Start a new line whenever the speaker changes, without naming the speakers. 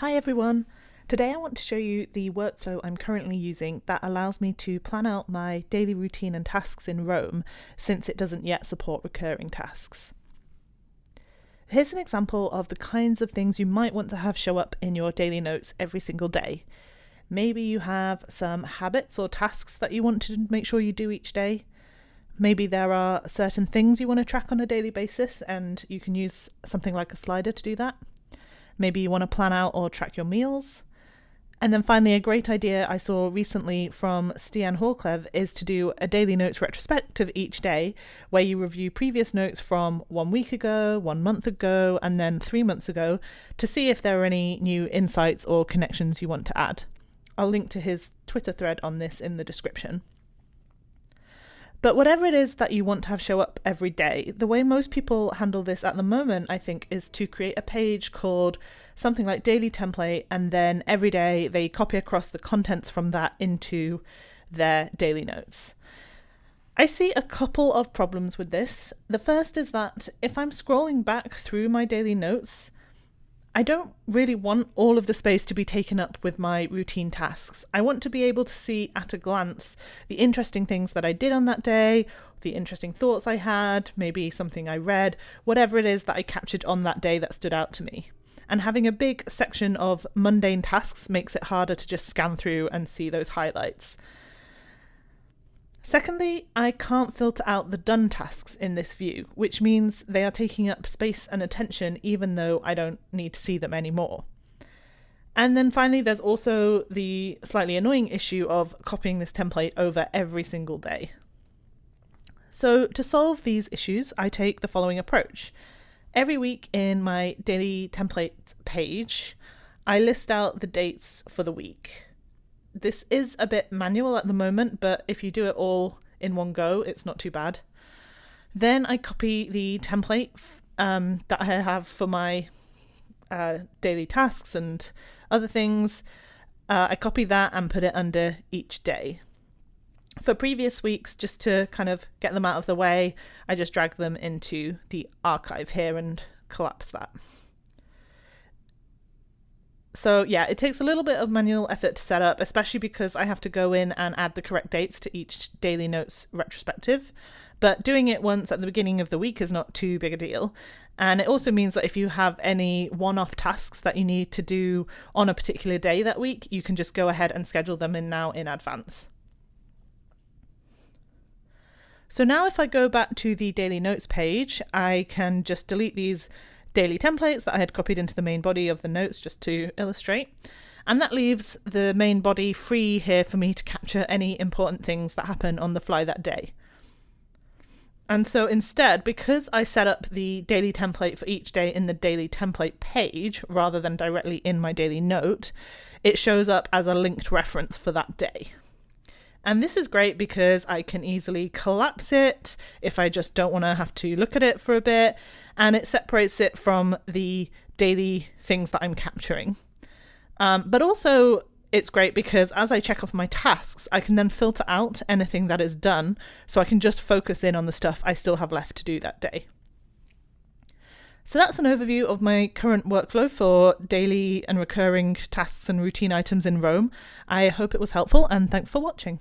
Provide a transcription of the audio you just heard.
Hi everyone! Today I want to show you the workflow I'm currently using that allows me to plan out my daily routine and tasks in Roam, since it doesn't yet support recurring tasks. Here's an example of the kinds of things you might want to have show up in your daily notes every single day. Maybe you have some habits or tasks that you want to make sure you do each day. Maybe there are certain things you want to track on a daily basis and you can use something like a slider to do that. Maybe you want to plan out or track your meals. And then finally, a great idea I saw recently from Stian Horklev is to do a daily notes retrospective each day, where you review previous notes from 1 week ago, 1 month ago, and then 3 months ago to see if there are any new insights or connections you want to add. I'll link to his Twitter thread on this in the description. But whatever it is that you want to have show up every day, the way most people handle this at the moment, I think, is to create a page called something like Daily Template, and then every day they copy across the contents from that into their daily notes. I see a couple of problems with this. The first is that if I'm scrolling back through my daily notes, I don't really want all of the space to be taken up with my routine tasks. I want to be able to see at a glance the interesting things that I did on that day, the interesting thoughts I had, maybe something I read, whatever it is that I captured on that day that stood out to me. And having a big section of mundane tasks makes it harder to just scan through and see those highlights. Secondly, I can't filter out the done tasks in this view, which means they are taking up space and attention even though I don't need to see them anymore. And then finally, there's also the slightly annoying issue of copying this template over every single day. So to solve these issues, I take the following approach. Every week in my daily template page, I list out the dates for the week. This is a bit manual at the moment, but if you do it all in one go, it's not too bad. Then I copy the template that I have for my daily tasks and other things. I copy that and put it under each day. For previous weeks, just to kind of get them out of the way, I just drag them into the archive here and collapse that. So yeah, it takes a little bit of manual effort to set up, especially because I have to go in and add the correct dates to each daily notes retrospective. But doing it once at the beginning of the week is not too big a deal. And it also means that if you have any one-off tasks that you need to do on a particular day that week, you can just go ahead and schedule them in now in advance. So now if I go back to the daily notes page, I can just delete these daily templates that I had copied into the main body of the notes just to illustrate. And that leaves the main body free here for me to capture any important things that happen on the fly that day. And so instead, because I set up the daily template for each day in the daily template page rather than directly in my daily note, it shows up as a linked reference for that day. And this is great because I can easily collapse it if I just don't want to have to look at it for a bit, and it separates it from the daily things that I'm capturing. But also it's great because as I check off my tasks, I can then filter out anything that is done, so I can just focus in on the stuff I still have left to do that day. So that's an overview of my current workflow for daily and recurring tasks and routine items in Roam. I hope it was helpful, and thanks for watching.